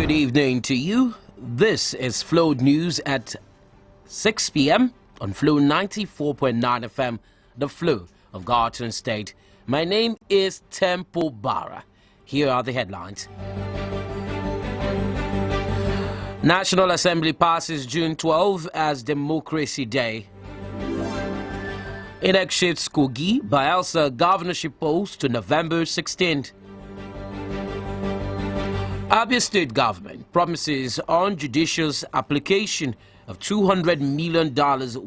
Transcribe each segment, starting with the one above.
Good evening to you. This is Flow News at 6 p.m. on Flow 94.9 FM, the Flow of Garden State. My name is Temple Barrah. Here are the headlines. National Assembly passes June 12 as Democracy Day. INEC shifts Kogi, Bayelsa governorship post to November 16th. Abia State government promises unjudicious application of $200 million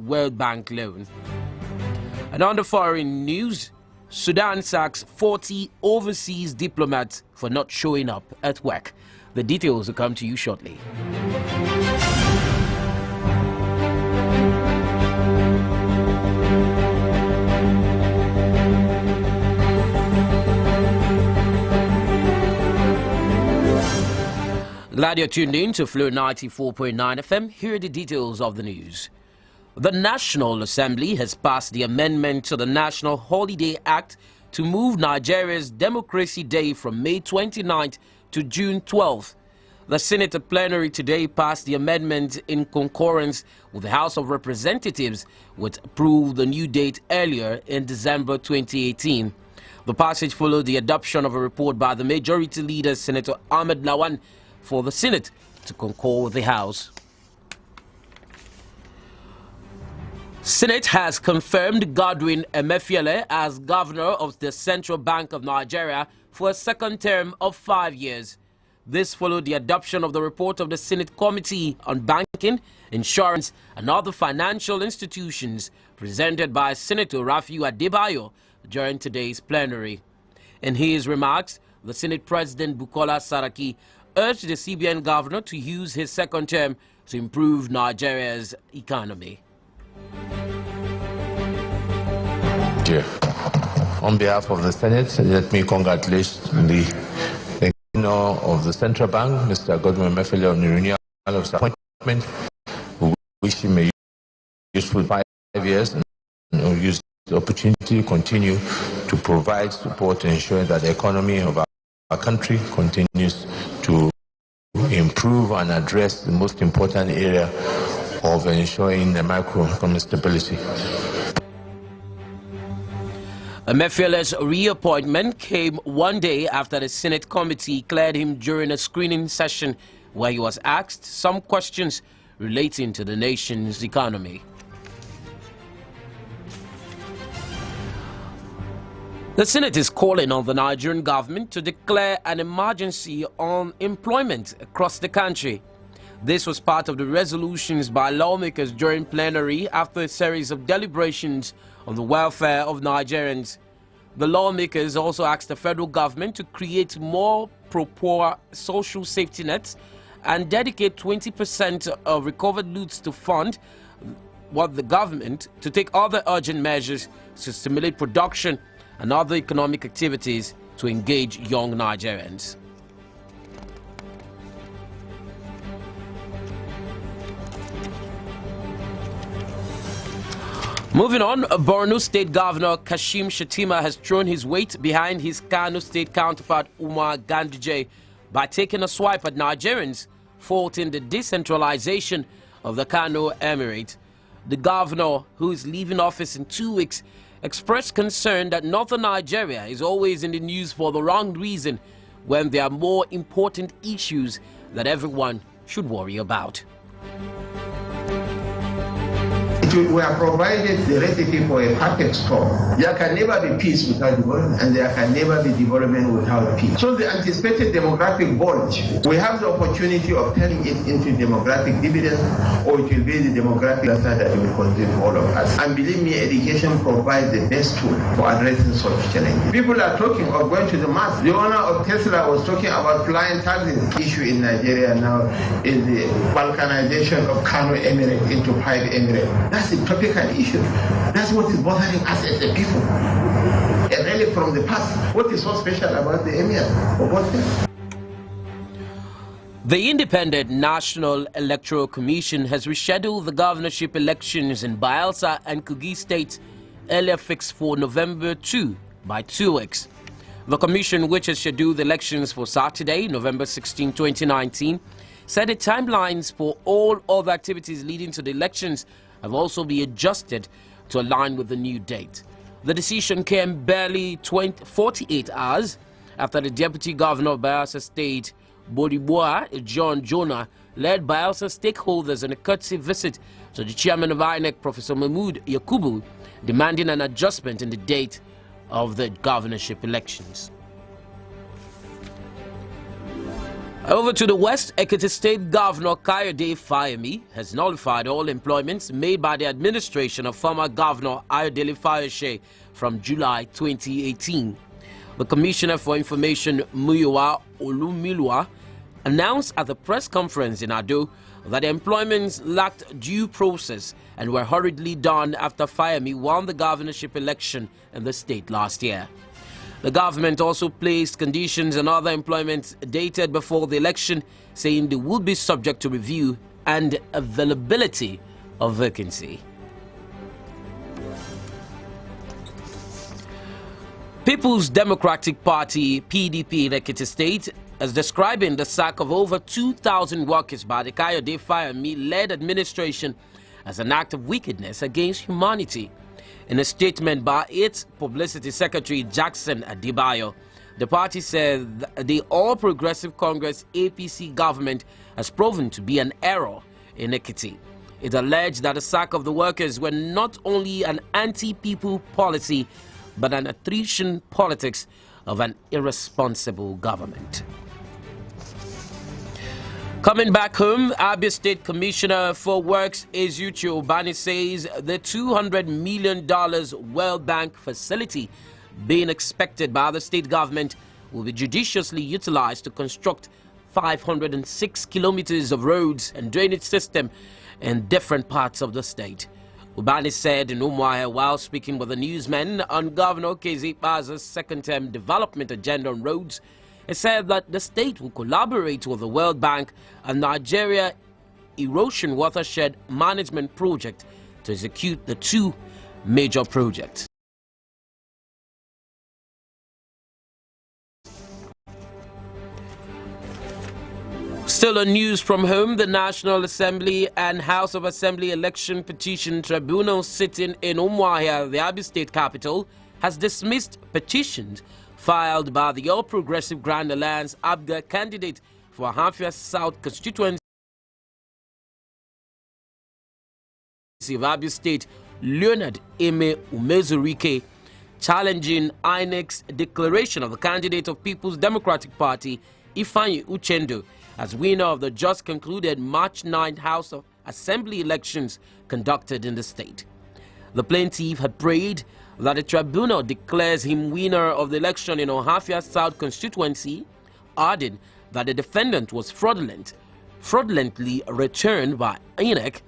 World Bank loan. And on the foreign news, Sudan sacks 40 overseas diplomats for not showing up at work. The details will come to you shortly. Glad you're tuned in to Flow 94.9 FM. Here are the details of the news. The National Assembly has passed the amendment to the National Holiday Act to move Nigeria's Democracy Day from May 29th to June 12th. The Senate plenary today passed the amendment in concurrence with the House of Representatives, which approved the new date earlier in December 2018. The passage followed the adoption of a report by the Majority Leader, Senator Ahmed Lawan, for the Senate to concur with the House. Senate has confirmed Godwin Emefiele as governor of the Central Bank of Nigeria for a second term of 5 years. This followed the adoption of the report of the Senate Committee on Banking, Insurance and Other Financial Institutions presented by Senator Rafiu Adebayo during today's plenary. In his remarks, the Senate President Bukola Saraki urged the CBN governor to use his second term to improve Nigeria's economy. On behalf of the Senate, let me congratulate the governor of the Central Bank, Mr. Godwin Emefiele, on the renewal of his appointment. We wish him a useful 5 years and we'll use the opportunity to continue to provide support to ensure that the economy of our country continues to improve and address the most important area of ensuring the macroeconomic stability. Emefiele's reappointment came one day after the Senate committee cleared him during a screening session where he was asked some questions relating to the nation's economy. The Senate is calling on the Nigerian government to declare an emergency on employment across the country. This was part of the resolutions by lawmakers during plenary after a series of deliberations on the welfare of Nigerians. The lawmakers also asked the federal government to create more pro-poor social safety nets and dedicate 20% of recovered loot to fund what the government to take other urgent measures to stimulate production and other economic activities to engage young Nigerians. Moving on, Borno State Governor Kashim Shettima has thrown his weight behind his Kano State counterpart Umar Ganduje by taking a swipe at Nigerians, faulting the decentralization of the Kano Emirate. The governor, who is leaving office in 2 weeks, expressed concern that northern Nigeria is always in the news for the wrong reason when there are more important issues that everyone should worry about. We are provided the recipe for a perfect storm. There can never be peace without development, and there can never be development without peace. So the anticipated demographic bulge, we have the opportunity of turning it into demographic dividends, or it will be the demographic disaster that will consume all of us. And believe me, education provides the best tool for addressing such challenges. People are talking of going to the Mars. The owner of Tesla was talking about flying taxis. The issue in Nigeria now is the balkanization of Kano Emirate into 5 Emirates. That's the topical issue. That's what is bothering us as a people. A relic from the past. What is so special about the emir? The Independent National Electoral Commission has rescheduled the governorship elections in Bayelsa and Kogi states earlier fixed for November 2 by 2 weeks. The commission, which has scheduled elections for Saturday, November 16, 2019, said the timelines for all other activities leading to the elections have also been adjusted to align with the new date. The decision came barely 48 hours after the Deputy Governor of Bayelsa State, Bodiboa John Jonah, led Bayelsa stakeholders on a courtesy visit to the chairman of INEC, Professor Mahmood Yakubu, demanding an adjustment in the date of the governorship elections. Over to the West, Ekiti State Governor Kayode Fayemi has nullified all employments made by the administration of former Governor Ayodele Fayose from July 2018. The Commissioner for Information, Muyiwa Olumilwa, announced at the press conference in Ado that the employments lacked due process and were hurriedly done after Fayemi won the governorship election in the state last year. The government also placed conditions on other employments dated before the election, saying they would be subject to review and availability of vacancy. People's Democratic Party, PDP in Ekiti State, is describing the sack of over 2,000 workers by the Kayode Fayemi-led administration as an act of wickedness against humanity. In a statement by its publicity secretary, Jackson Adebayo, the party said the All Progressive Congress APC government has proven to be an error in Ekiti. It alleged that the sack of the workers were not only an anti-people policy, but an attrition politics of an irresponsible government. Coming back home, Abia State Commissioner for Works Ezuchi Obani says the $200 million World Bank facility being expected by the state government will be judiciously utilized to construct 506 kilometers of roads and drainage system in different parts of the state. Ubani said in Umuahia while speaking with the newsmen on Governor Kezi Ikpeazu's second-term development agenda on roads. He said that the state will collaborate with the World Bank and Nigeria Erosion Watershed Management Project to execute the two major projects. Still on news from home, the National Assembly and House of Assembly Election Petition Tribunal sitting in Umuahia, the Abia State capital, has dismissed petitions filed by the All Progressive Grand Alliance ABGA candidate for Ahafia South constituency of Abia State, Leonard Eme Umezurike, challenging INEC's declaration of the candidate of People's Democratic Party, Ifeanyi Uchendu, as winner of the just concluded March 9th House of Assembly elections conducted in the state. The plaintiff had prayed that the tribunal declares him winner of the election in Ahafia South constituency, adding that the defendant was fraudulently returned by INEC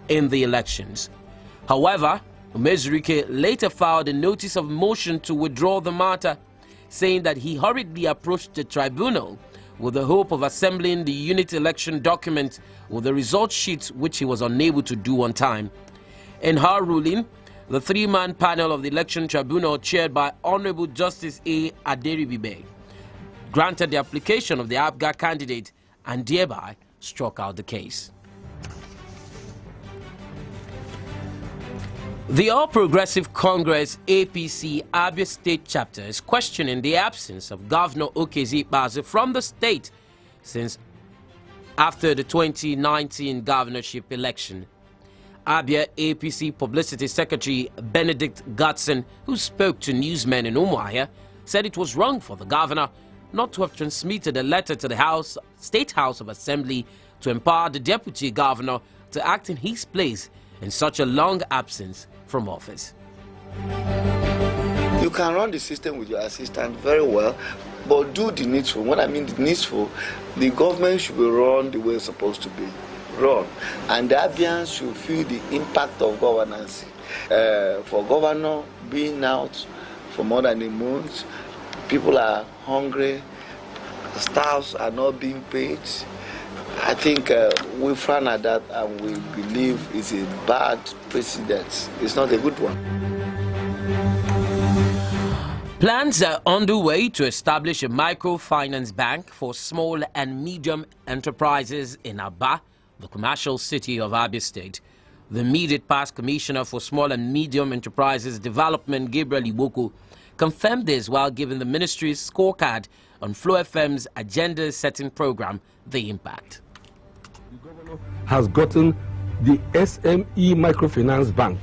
in the elections. However, Umezurike later filed a notice of motion to withdraw the matter, saying that he hurriedly approached the tribunal with the hope of assembling the unit election document with the result sheets, which he was unable to do on time. In her ruling, the three-man panel of the election tribunal, chaired by Honorable Justice A. Aderibibe, granted the application of the ABGA candidate and thereby struck out the case. The All Progressive Congress APC Abia State chapter is questioning the absence of Governor Okezi Ikpeazu from the state since after the 2019 governorship election. Abia APC Publicity Secretary Benedict Gatson, who spoke to newsmen in Umuahia, said it was wrong for the governor not to have transmitted a letter to the State House of Assembly to empower the deputy governor to act in his place in such a long absence from office. You can run the system with your assistant very well, but do the needful. When I mean the needful, the government should be run the way it's supposed to be run, and the Abians should feel the impact of governance. For governor being out for more than a month, people are hungry, staffs are not being paid. I think we frown at that and we believe it's a bad precedent. It's not a good one. Plans are underway to establish a microfinance bank for small and medium enterprises in Aba, the commercial city of Abia State. The immediate past Commissioner for Small and Medium Enterprises Development, Gabriel Iwoko, confirmed this while giving the ministry's scorecard on Flow FM's agenda-setting program, The Impact. The governor has gotten the SME Microfinance Bank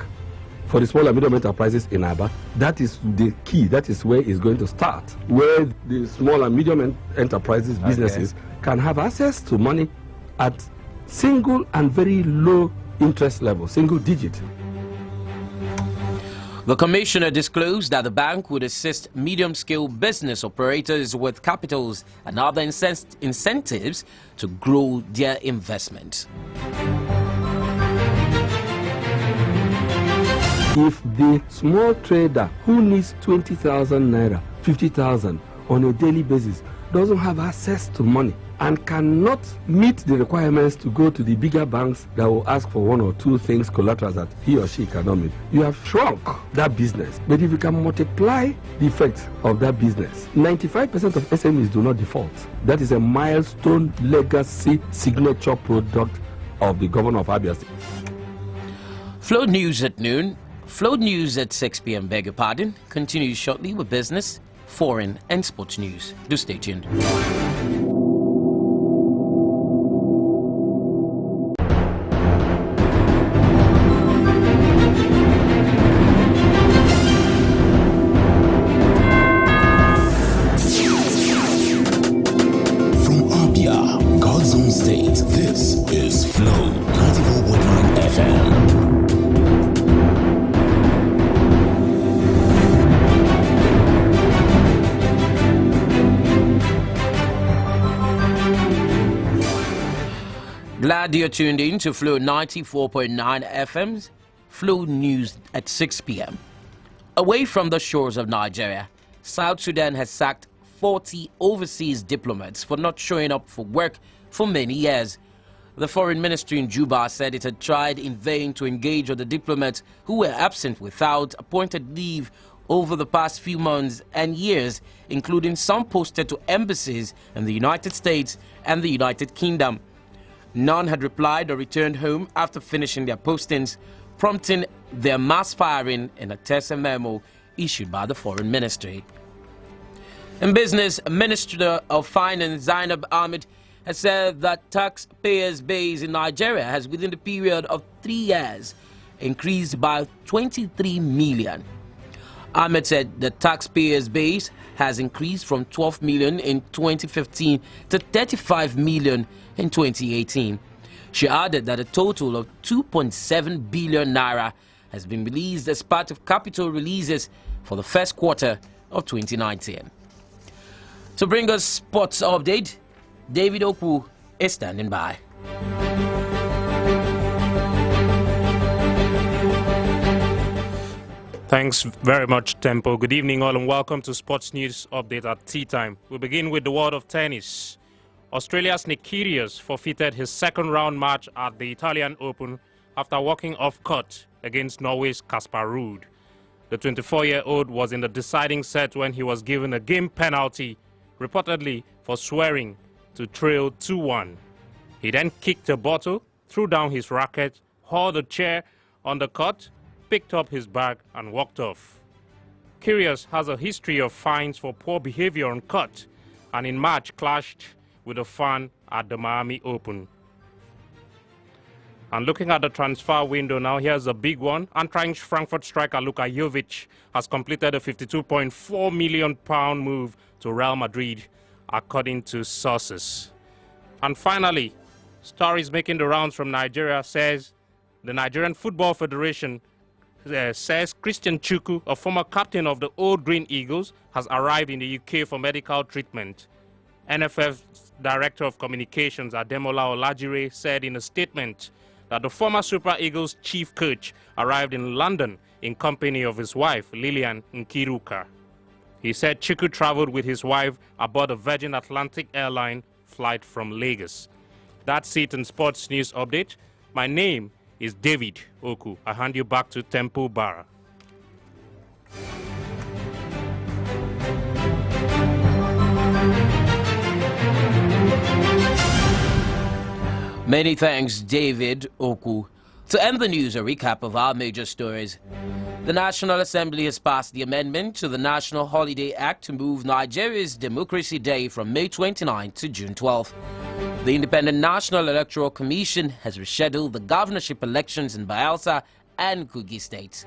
for the small and medium enterprises in Aba. That is the key. That is where it's going to start, where the small and medium enterprises, businesses can have access to money at single and very low interest level, single digit. The commissioner disclosed that the bank would assist medium-scale business operators with capitals and other incentives to grow their investment. If the small trader who needs 20,000 naira, 50,000 on a daily basis doesn't have access to money and cannot meet the requirements to go to the bigger banks that will ask for one or two things, collaterals that he or she cannot meet, you have shrunk that business. But if you can multiply the effect of that business, 95% of SMEs do not default. That is a milestone legacy signature product of the governor of Abia State. Flow News at noon. Flow News at 6 p.m. beg your pardon. Continues shortly with business, foreign and sports news. Do stay tuned. From Abia, God's own state, this is Flow 94.9 FM. Glad you're tuned in to Flow 94.9 FM's Flow News at 6 p.m. Away from the shores of Nigeria, South Sudan has sacked 40 overseas diplomats for not showing up for work for many years. The foreign ministry in Juba said it had tried in vain to engage with the diplomats who were absent without appointed leave over the past few months and years, including some posted to embassies in the United States and the United Kingdom. None had replied or returned home after finishing their postings, prompting their mass firing in a Tessa memo issued by the foreign ministry. In business, Minister of Finance Zainab Ahmed has said that taxpayers' base in Nigeria has, within the period of 3 years, increased by 23 million. Ahmed said the taxpayers' base has increased from 12 million in 2015 to 35 million in 2018. She added that a total of 2.7 billion naira has been released as part of capital releases for the first quarter of 2019. To bring us sports update, David Oku is standing by. Thanks very much, Tempo. Good evening, all, and welcome to Sports News Update at tea time. We begin with the world of tennis. Australia's Nick Kyrgios forfeited his second-round match at the Italian Open after walking off court against Norway's Casper Ruud. The 24-year-old was in the deciding set when he was given a game penalty, reportedly for swearing, to trail 2-1. He then kicked a bottle, threw down his racket, hauled a chair on the court, picked up his bag and walked off. Kyrgios has a history of fines for poor behavior on court, and in March clashed with a fan at the Miami Open. And looking at the transfer window now, here's a big one. Eintracht Frankfurt striker Luka Jovic has completed a £52.4 million move to Real Madrid, according to sources. And finally, stories making the rounds from Nigeria says the Nigerian Football Federation says Christian Chukwu, a former captain of the Old Green Eagles, has arrived in the UK for medical treatment. NFF Director of Communications Ademola Olajire said in a statement that the former Super Eagles chief coach arrived in London in company of his wife, Lilian Nkiruka. He said Chukwu traveled with his wife aboard a Virgin Atlantic airline flight from Lagos. That's it in Sports News Update. My name is David Oku. I hand you back to Temple Barrah. Many thanks, David Oku. To end the news, a recap of our major stories. The National Assembly has passed the amendment to the National Holiday Act to move Nigeria's Democracy Day from May 29 to June 12. The Independent National Electoral Commission has rescheduled the governorship elections in Bayelsa and Kogi states.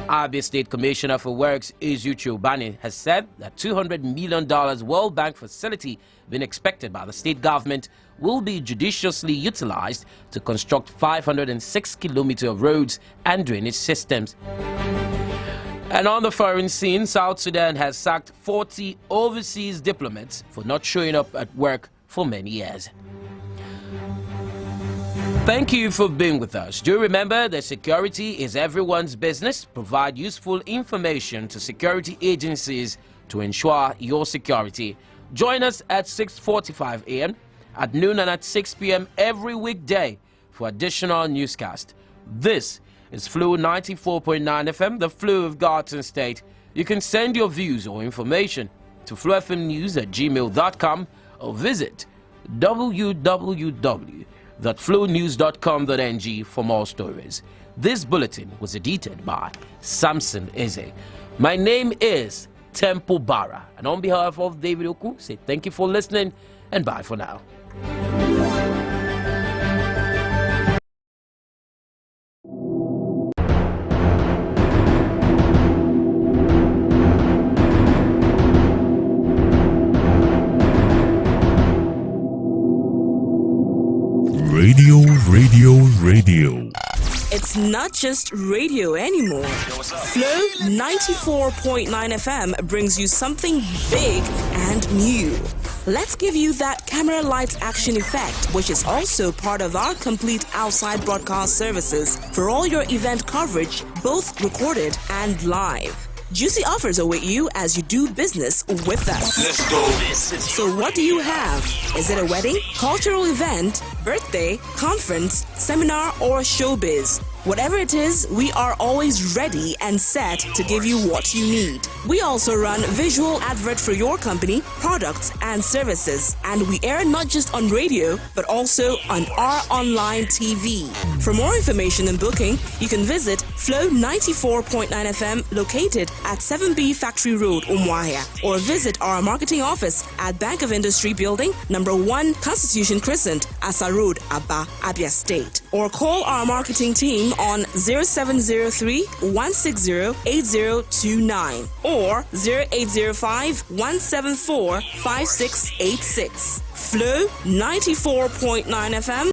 Abia State Commissioner for Works Izuchi Obani has said that $200 million World Bank facility being expected by the state government will be judiciously utilized to construct 506 kilometers of roads and drainage systems. And on the foreign scene, South Sudan has sacked 40 overseas diplomats for not showing up at work for many years. Thank you for being with us. Do remember that security is everyone's business. Provide useful information to security agencies to ensure your security. Join us at 6:45 a.m., at noon and at 6 p.m. every weekday for additional newscast. This is Flow 94.9 FM, the Flow of Garden State. You can send your views or information to flowfmnews@gmail.com or visit www.flownews.com.ng for more stories. This bulletin was edited by Samson Eze. My name is Temple Barrah, and on behalf of David Oku, say thank you for listening and bye for now. Radio. It's not just radio anymore. Flow 94.9 FM brings you something big and new. Let's give you that camera light action effect, which is also part of our complete outside broadcast services for all your event coverage, both recorded and live. Juicy offers await you as you do business with us. Let's go. So what do you have? Is it a wedding, cultural event, birthday, conference, seminar, or showbiz? Whatever it is, we are always ready and set to give you what you need. We also run visual advert for your company, products, and services. And we air not just on radio, but also on our online TV. For more information and booking, you can visit Flow 94.9 FM located at 7B Factory Road, Umuahia, or visit our marketing office at Bank of Industry Building, number 1 Constitution Crescent, Asa Road, Aba, Abia State. Or call our marketing team on 0703-160-8029 or 0805-174-5686. Flow 94.9 FM.